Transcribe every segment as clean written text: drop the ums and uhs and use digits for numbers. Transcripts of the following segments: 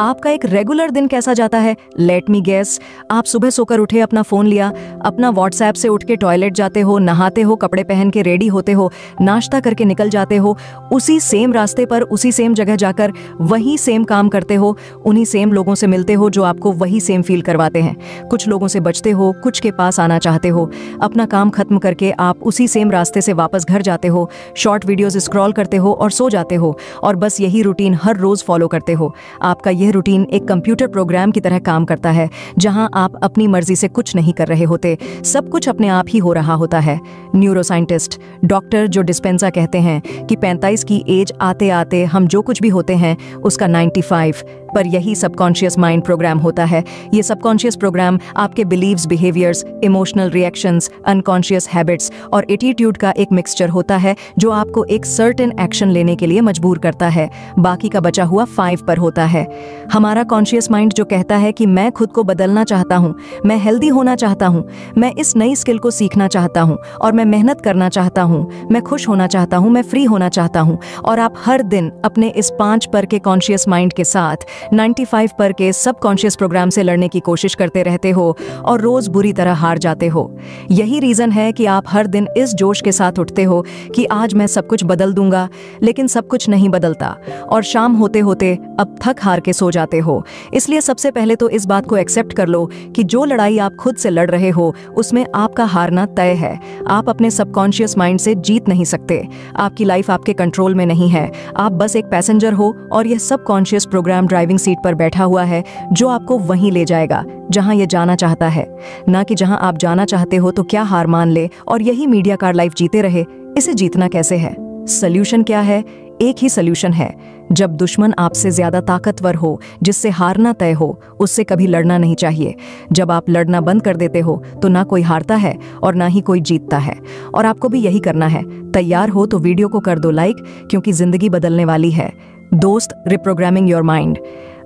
आपका एक रेगुलर दिन कैसा जाता है? Let me guess. आप सुबह सोकर उठे, अपना फोन लिया, अपना व्हाट्सएप से उठ के टॉयलेट जाते हो, नहाते हो, कपड़े पहन के रेडी होते हो, नाश्ता करके निकल जाते हो, उसी सेम रास्ते पर उसी सेम जगह जाकर वही सेम काम करते हो, उन्हीं सेम लोगों से मिलते हो जो आपको वही सेम फील करवाते हैं। कुछ लोगों से बचते हो, कुछ के पास आना चाहते हो। अपना काम खत्म करके आप उसी सेम रास्ते से वापस घर जाते हो, शॉर्ट वीडियोस स्क्रॉल करते हो और सो जाते हो, और बस यही रूटीन हर रोज फॉलो करते हो। आपका यह रूटीन एक कंप्यूटर प्रोग्राम की तरह काम करता है, जहां आप अपनी मर्जी से कुछ नहीं कर रहे होते, सब कुछ अपने आप ही हो रहा होता है। न्यूरोसाइंटिस्ट डॉक्टर जो डिस्पेंजा कहते हैं कि 45 की एज आते आते हम जो कुछ भी होते हैं उसका 95 पर यही सबकॉन्शियस माइंड प्रोग्राम होता है। ये सबकॉन्शियस प्रोग्राम आपके beliefs, behaviours, emotional reactions, unconscious habits और एटीट्यूड का एक मिक्सचर होता है जो आपको एक सर्टेन एक्शन लेने के लिए मजबूर करता है। बाकी का बचा हुआ 5 पर होता है। हमारा कॉन्शियस माइंड जो कहता है कि मैं खुद को बदलना चाहता हूँ, मैं हेल्दी होना चाहता हूँ, मैं इस नई स्किल को सीखना चाहता हूँ और मैं मेहनत करना चाहता हूँ, मैं खुश होना चाहता हूँ, मैं फ्री होना चाहता हूँ। और आप हर दिन अपने इस 5 पर के कॉन्शियस माइंड के साथ 95 पर के सबकॉन्शियस प्रोग्राम से लड़ने की कोशिश करते रहते हो और रोज बुरी तरह हार जाते हो। यही रीजन है कि आप हर दिन इस जोश के साथ उठते हो कि आज मैं सब कुछ बदल दूंगा, लेकिन सब कुछ नहीं बदलता और शाम होते होते अब थक हार के सो जाते हो। इसलिए सबसे पहले तो इस बात को एक्सेप्ट कर लो कि जो लड़ाई आप खुद से लड़ रहे हो उसमें आपका हारना तय है। आप अपने सबकॉन्शियस माइंड से जीत नहीं सकते। आपकी लाइफ आपके कंट्रोल में नहीं है। आप बस एक पैसेंजर हो और यह सबकॉन्शियस प्रोग्राम ड्राइविंग सीट पर बैठा हुआ है जो आपको वहीं ले जाएगा जहां यह जाना चाहता है, ना कि जहां आप जाना चाहते हो। तो क्या हार मान ले और यही मीडिया कार लाइफ जीते रहे? इसे जीतना कैसे है? सल्यूशन क्या है? एक ही सल्यूशन है। जब दुश्मन आपसे ज्यादा ताकतवर हो, जिससे हारना तय हो, उससे कभी लड़ना नहीं चाहिए। जब आप लड़ना बंद कर देते हो तो ना कोई हारता है और ना ही कोई जीतता है, और आपको भी यही करना है। तैयार हो तो वीडियो को कर दो लाइक, क्योंकि जिंदगी बदलने वाली है। दोस्त, रिप्रोग्रामिंग योर माइंड।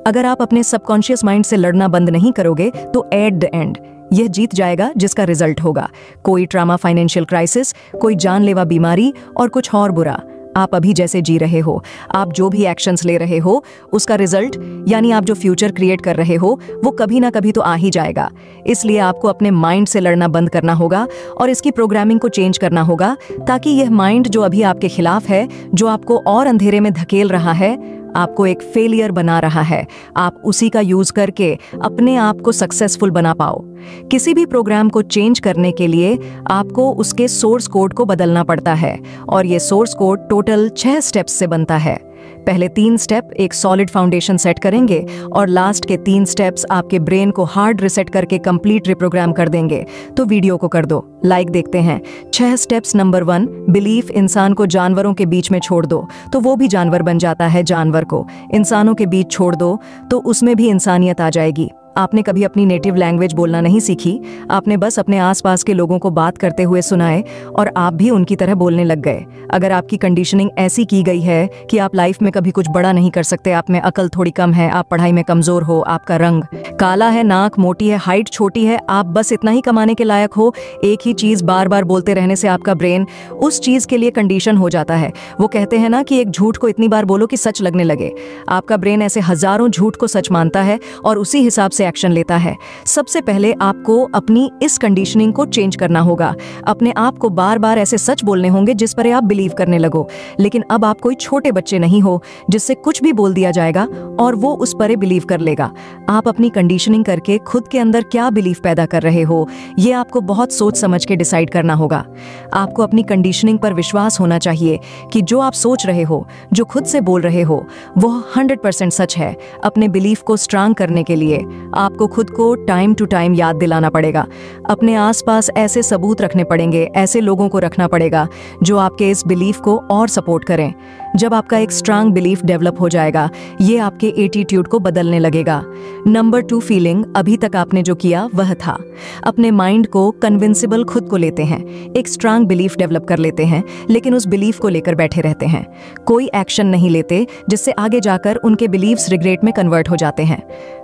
अगर आप अपने सबकॉन्शियस माइंड से लड़ना बंद नहीं करोगे तो एट द एंड यह जीत जाएगा जिसका रिजल्ट होगा कोई ट्रामा, फाइनेंशियल क्राइसिस, कोई जानलेवा बीमारी और कुछ और बुरा। आप अभी जैसे जी रहे हो, आप जो भी एक्शंस ले रहे हो, उसका रिजल्ट यानी आप जो फ्यूचर क्रिएट कर रहे हो वो कभी ना कभी तो आ ही जाएगा। इसलिए आपको अपने माइंड से लड़ना बंद करना होगा और इसकी प्रोग्रामिंग को चेंज करना होगा, ताकि यह माइंड जो अभी आपके खिलाफ है, जो आपको और अंधेरे में धकेल रहा है, आपको एक फेलियर बना रहा है, आप उसी का यूज करके अपने आप को सक्सेसफुल बना पाओ। किसी भी प्रोग्राम को चेंज करने के लिए आपको उसके सोर्स कोड को बदलना पड़ता है, और ये सोर्स कोड टोटल 6 स्टेप्स से बनता है। पहले 3 स्टेप एक सॉलिड फाउंडेशन सेट करेंगे और लास्ट के 3 स्टेप्स आपके ब्रेन को हार्ड रिसेट करके कंप्लीट रिप्रोग्राम कर देंगे। तो वीडियो को कर दो लाइक, देखते हैं 6 स्टेप्स। नंबर 1, बिलीफ इंसान को जानवरों के बीच में छोड़ दो तो वो भी जानवर बन जाता है। जानवर को इंसानों के बीच छोड़ दो तो उसमें भी इंसानियत आ जाएगी। आपने कभी अपनी नेटिव लैंग्वेज बोलना नहीं सीखी, आपने बस अपने आसपास के लोगों को बात करते हुए सुनाए और आप भी उनकी तरह बोलने लग गए। अगर आपकी कंडीशनिंग ऐसी की गई है कि आप लाइफ में कभी कुछ बड़ा नहीं कर सकते, आप में अकल थोड़ी कम है, आप पढ़ाई में कमजोर हो, आपका रंग काला है, नाक मोटी है, हाइट छोटी है, आप बस इतना ही कमाने के लायक हो, एक ही चीज बार बार बोलते रहने से आपका ब्रेन उस चीज के लिए कंडीशन हो जाता है। वो कहते हैं ना कि एक झूठ को इतनी बार बोलो कि सच लगने लगे। आपका ब्रेन ऐसे हजारों झूठ को सच मानता है और उसी हिसाब से एक्शन लेता है। सबसे पहले आपको अपनी इस कंडीशनिंग को चेंज करना होगा। अपने आप को बार बार ऐसे सच बोलने होंगे जिस पर आप बिलीव करने लगो। लेकिन अब आप कोई छोटे बच्चे नहीं हो जिससे कुछ भी बोल दिया जाएगा और वो उस पर बिलीव कर लेगा। आप अपनी कंडीशनिंग करके खुद के अंदर क्या बिलीव पैदा कर रहे हो, ये आपको बहुत सोच समझ के डिसाइड करना होगा। आपको अपनी कंडीशनिंग पर विश्वास होना चाहिए कि जो आप सोच रहे हो, जो खुद से बोल रहे हो, वो 100% सच है। अपने बिलीफ को स्ट्रांग करने के लिए आपको खुद को टाइम टू टाइम याद दिलाना पड़ेगा। अपने आसपास ऐसे सबूत रखने पड़ेंगे, ऐसे लोगों को रखना पड़ेगा जो आपके इस बिलीफ को और सपोर्ट करें। जब आपका एक स्ट्रांग बिलीफ डेवलप हो जाएगा, ये आपके एटीट्यूड को बदलने लगेगा। Number 2, feeling. अभी तक आपने जो किया वह था, अपने माइंड को कन्विंसिबल खुद को लेते हैं, एक स्ट्रांग बिलीफ डेवलप कर लेते हैं, लेकिन उस बिलीफ को लेकर बैठे रहते हैं, कोई एक्शन नहीं लेते, जिससे आगे जाकर उनके बिलीव्स रिग्रेट में कन्वर्ट हो जाते हैं।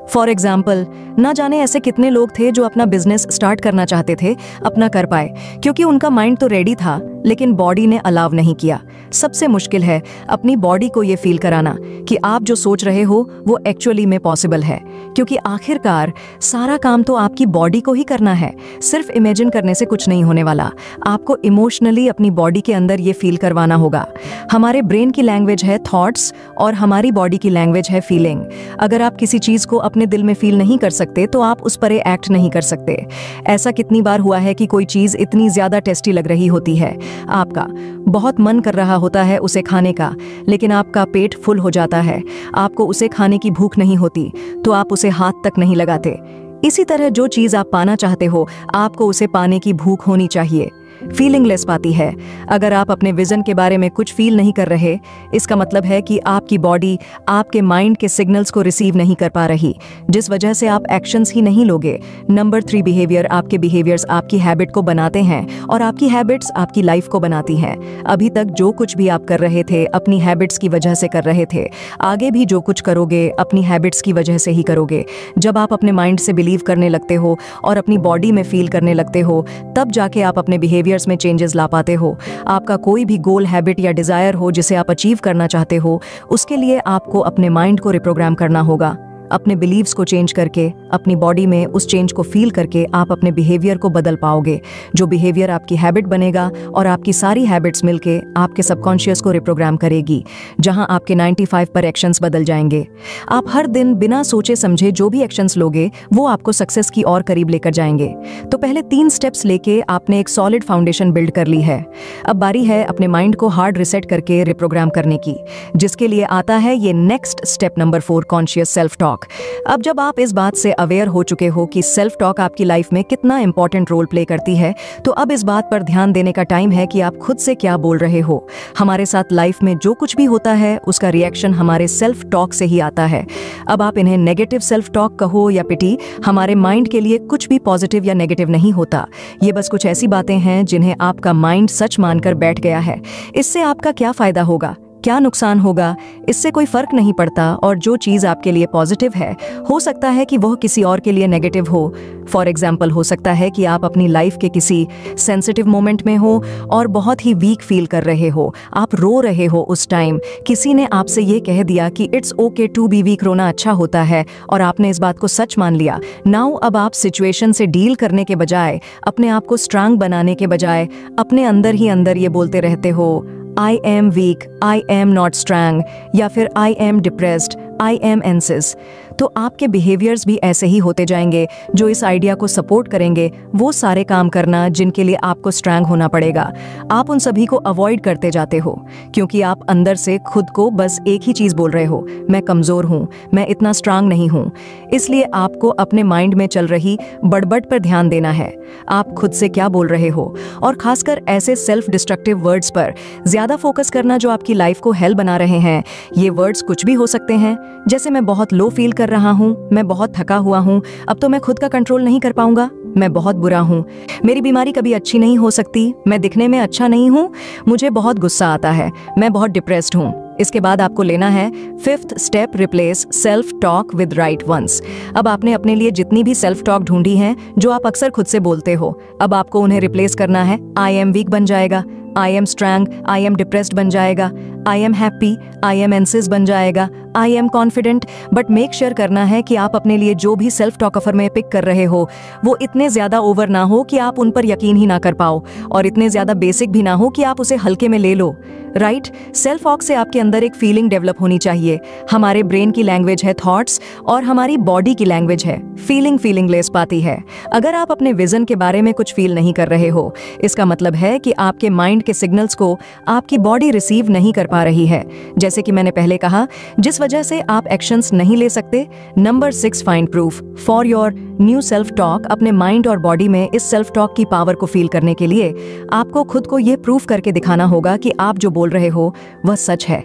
फॉर एग्जाम्पल, ना जाने ऐसे कितने लोग थे जो अपना बिजनेस स्टार्ट करना चाहते थे, अपना कर पाए, क्योंकि उनका माइंड तो रेडी था लेकिन बॉडी ने अलाउ नहीं किया। सबसे मुश्किल है अपनी बॉडी को ये फील कराना कि आप जो सोच रहे हो वो एक्चुअली में पॉसिबल है, क्योंकि आखिरकार सारा काम तो आपकी बॉडी को ही करना है। सिर्फ इमेजिन करने से कुछ नहीं होने वाला, आपको इमोशनली अपनी बॉडी के अंदर ये फील करवाना होगा। हमारे ब्रेन की लैंग्वेज है थॉट्स और हमारी बॉडी की लैंग्वेज है फीलिंग। अगर आप किसी चीज को अपने दिल में फील नहीं कर सकते तो आप उस पर एक्ट नहीं कर सकते। ऐसा कितनी बार हुआ है कि कोई चीज इतनी ज्यादा टेस्टी लग रही होती है, आपका बहुत मन कर रहा होता है उसे खाने का, लेकिन आपका पेट फुल हो जाता है, आपको उसे खाने की भूख नहीं होती, तो आप उसे हाथ तक नहीं लगाते। इसी तरह जो चीज आप पाना चाहते हो, आपको उसे पाने की भूख होनी चाहिए। फीलिंगलेस पाती है। अगर आप अपने विजन के बारे में कुछ फील नहीं कर रहे, इसका मतलब है कि आपकी बॉडी आपके माइंड के सिग्नल्स को रिसीव नहीं कर पा रही, जिस वजह से आप एक्शंस ही नहीं लोगे। नंबर 3 बिहेवियर, आपके बिहेवियर्स आपकी हैबिट को बनाते हैं और आपकी हैबिट्स आपकी लाइफ को बनाती हैं। अभी तक जो कुछ भी आप कर रहे थे अपनी हैबिट्स की वजह से कर रहे थे, आगे भी जो कुछ करोगे अपनी हैबिट्स की वजह से ही करोगे। जब आप अपने माइंड से बिलीव करने लगते हो और अपनी बॉडी में फील करने लगते हो, तब जाके आप अपने बिहेवियर में चेंजेस ला पाते हो। आपका कोई भी गोल, हैबिट या डिजायर हो जिसे आप अचीव करना चाहते हो, उसके लिए आपको अपने माइंड को रिप्रोग्राम करना होगा। अपने बिलीव्स को चेंज करके, अपनी बॉडी में उस चेंज को फील करके आप अपने बिहेवियर को बदल पाओगे। जो बिहेवियर आपकी हैबिट बनेगा और आपकी सारी हैबिट्स मिलके आपके सबकॉन्शियस को रिप्रोग्राम करेगी, जहां आपके 95 पर एक्शंस बदल जाएंगे। आप हर दिन बिना सोचे समझे जो भी एक्शंस लोगे वो आपको सक्सेस की और करीब लेकर जाएंगे। तो पहले 3 स्टेप्स लेके आपने एक सॉलिड फाउंडेशन बिल्ड कर ली है। अब बारी है अपने माइंड को हार्ड रिसेट करके रिप्रोग्राम करने की, जिसके लिए आता है ये next step number 4, conscious self talk. अब जब आप इस बात से अवेयर हो चुके हो कि सेल्फ टॉक आपकी लाइफ में कितना इंपॉर्टेंट रोल प्ले करती है, तो अब इस बात पर ध्यान देने का टाइम है कि आप खुद से क्या बोल रहे हो। हमारे साथ लाइफ में जो कुछ भी होता है उसका रिएक्शन हमारे सेल्फ टॉक से ही आता है। अब आप इन्हें नेगेटिव सेल्फ टॉक कहो या पिटी, हमारे माइंड के लिए कुछ भी पॉजिटिव या नेगेटिव नहीं होता। ये बस कुछ ऐसी बातें हैं जिन्हें आपका माइंड सच मानकर बैठ गया है। इससे आपका क्या फायदा होगा, क्या नुकसान होगा, इससे कोई फर्क नहीं पड़ता। और जो चीज़ आपके लिए पॉजिटिव है, हो सकता है कि वह किसी और के लिए नेगेटिव हो। फॉर एग्जाम्पल, हो सकता है कि आप अपनी लाइफ के किसी सेंसिटिव मोमेंट में हो और बहुत ही वीक फील कर रहे हो, आप रो रहे हो। उस टाइम किसी ने आपसे ये कह दिया कि it's okay to be weak, रोना अच्छा होता है, और आपने इस बात को सच मान लिया। नाउ अब आप सिचुएशन से डील करने के बजाय, अपने आप को स्ट्रांग बनाने के बजाय, अपने अंदर ही अंदर ये बोलते रहते हो, I am weak, I am not strong, या फिर I am depressed, I am anxious। तो आपके बिहेवियर्स भी ऐसे ही होते जाएंगे जो इस आइडिया को सपोर्ट करेंगे वो सारे काम करना जिनके लिए आपको स्ट्रांग होना पड़ेगा। आप उन सभी को अवॉइड करते जाते हो क्योंकि आप अंदर से खुद को बस एक ही चीज़ बोल रहे हो, मैं कमज़ोर हूँ, मैं इतना स्ट्रांग नहीं हूँ। इसलिए आपको अपने माइंड में चल रही बड़बड़ पर ध्यान देना है। आप खुद से क्या बोल रहे हो, और खासकर ऐसे सेल्फ डिस्ट्रक्टिव वर्ड्स पर ज़्यादा फोकस करना जो आपकी लाइफ को हेल बना रहे हैं। ये वर्ड्स कुछ भी हो सकते हैं, जैसे मैं बहुत लो फील कर रहा हूँ, मैं बहुत थका हुआ हूँ, अब तो मैं खुद का कंट्रोल नहीं कर पाऊंगा, मैं बहुत बुरा हूँ, मेरी बीमारी कभी अच्छी नहीं हो सकती, मैं दिखने में अच्छा नहीं हूँ, मुझे बहुत गुस्सा आता है, मैं बहुत डिप्रेस्ड हूँ। इसके बाद आपको लेना है 5th step, replace self talk with right ones. अब आपने अपने लिए जितनी भी सेल्फ टॉक ढूंढी हैं जो आप अक्सर खुद से बोलते हो, अब आपको उन्हें रिप्लेस करना है। आई एम वीक बन जाएगा, I am strong, I am depressed बन जाएगा, I am happy, I am anxious बन जाएगा, I am confident. But make sure करना है कि आप अपने लिए जो भी सेल्फ टॉक अफर में पिक कर रहे हो वो इतने ज्यादा ओवर ना हो कि आप उन पर यकीन ही ना कर पाओ, और इतने ज्यादा बेसिक भी ना हो कि आप उसे हल्के में ले लो। राइट, सेल्फ टॉक से आपके अंदर एक फीलिंग डेवलप होनी चाहिए। हमारे ब्रेन की लैंग्वेज है थॉट्स और हमारी बॉडी की लैंग्वेज है फीलिंग। फीलिंगलेस पाती है। अगर आप अपने विजन के बारे में कुछ फील नहीं कर रहे हो, इसका मतलब है कि आपके माइंड के सिग्नल्स को आपकी बॉडी रिसीव नहीं कर पा रही है, जैसे कि मैंने पहले कहा, जिस वजह से आप एक्शंस नहीं ले सकते। Number 6, find proof for your new self talk. अपने माइंड और बॉडी में इस सेल्फ टॉक की पावर को फील करने के लिए आपको खुद को यह प्रूफ करके दिखाना होगा कि आप जो बोल रहे हो वह सच है।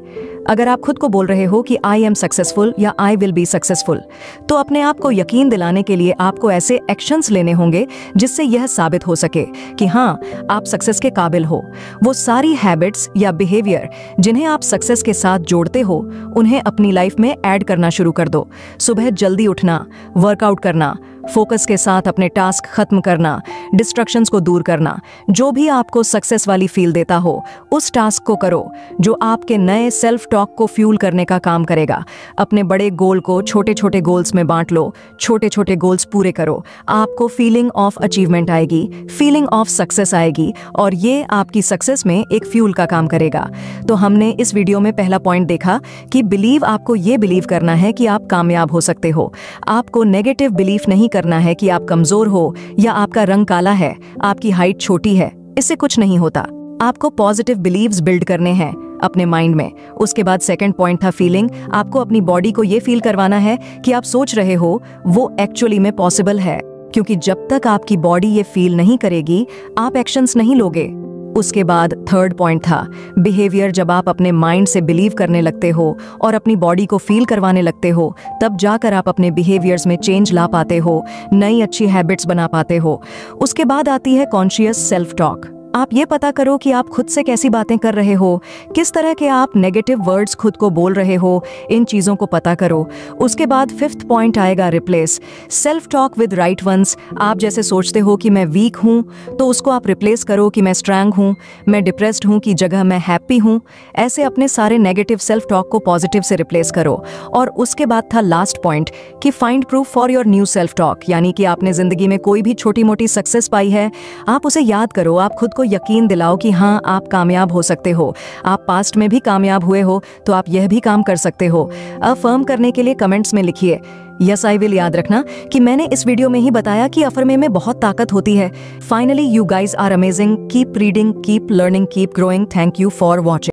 अगर आप खुद को बोल रहे हो कि आई एम सक्सेसफुल या आई विल बी सक्सेसफुल, तो अपने आप को यकीन दिलाने के लिए आपको ऐसे एक्शंस लेने होंगे जिससे यह साबित हो सके कि हाँ, आप सक्सेस के काबिल हो। वो सारी हैबिट्स या बिहेवियर जिन्हें आप सक्सेस के साथ जोड़ते हो, उन्हें अपनी लाइफ में ऐड करना शुरू कर दो। सुबह जल्दी उठना, वर्कआउट करना, फोकस के साथ अपने टास्क खत्म करना, डिस्ट्रैक्शंस को दूर करना। जो भी आपको सक्सेस वाली फील देता हो उस टास्क को करो जो आपके नए सेल्फ टॉक को फ्यूल करने का काम करेगा। अपने बड़े गोल को छोटे छोटे गोल्स में बांट लो, छोटे छोटे गोल्स पूरे करो। आपको फीलिंग ऑफ अचीवमेंट आएगी, फीलिंग ऑफ सक्सेस आएगी और ये आपकी सक्सेस में एक फ्यूल का काम करेगा। तो हमने इस वीडियो में पहला पॉइंट देखा कि बिलीव, आपको ये बिलीव करना है कि आप कामयाब हो सकते हो। आपको नेगेटिव बिलीफ नहीं करना है कि आप कमजोर हो या आपका रंग काला है, आपकी हाइट छोटी है, इससे कुछ नहीं होता। आपको पॉजिटिव बिलीव्स बिल्ड करने हैं अपने माइंड में। उसके बाद सेकंड पॉइंट था फीलिंग। आपको अपनी बॉडी को ये फील करवाना है कि आप सोच रहे हो वो एक्चुअली में पॉसिबल है, क्योंकि जब तक आपकी बॉडी ये फील नहीं करेगी आप एक्शंस नहीं लोगे। उसके बाद थर्ड पॉइंट था बिहेवियर। जब आप अपने माइंड से बिलीव करने लगते हो और अपनी बॉडी को फील करवाने लगते हो, तब जाकर आप अपने बिहेवियर्स में चेंज ला पाते हो, नई अच्छी हैबिट्स बना पाते हो। उसके बाद आती है कॉन्शियस सेल्फ टॉक। आप ये पता करो कि आप खुद से कैसी बातें कर रहे हो, किस तरह के आप नेगेटिव वर्ड्स खुद को बोल रहे हो, इन चीज़ों को पता करो। उसके बाद फिफ्थ पॉइंट आएगा replace self talk with right ones. आप जैसे सोचते हो कि मैं वीक हूँ तो उसको आप रिप्लेस करो कि मैं स्ट्रांग हूँ, मैं डिप्रेस्ड हूँ की जगह मैं हैप्पी हूँ। ऐसे अपने सारे नेगेटिव सेल्फ टॉक को पॉजिटिव से रिप्लेस करो। और उसके बाद था लास्ट पॉइंट कि find proof for your new self talk, यानी कि आपने जिंदगी में कोई भी छोटी मोटी सक्सेस पाई है, आप उसे याद करो, आप खुद को यकीन दिलाओ कि हाँ आप कामयाब हो सकते हो। आप पास्ट में भी कामयाब हुए हो तो आप यह भी काम कर सकते हो। अफर्म करने के लिए कमेंट्स में लिखिए यस आई विल। याद रखना कि मैंने इस वीडियो में ही बताया कि अफर्मे में बहुत ताकत होती है। Finally you guys are amazing. Keep reading, keep learning, keep growing. Thank you for watching.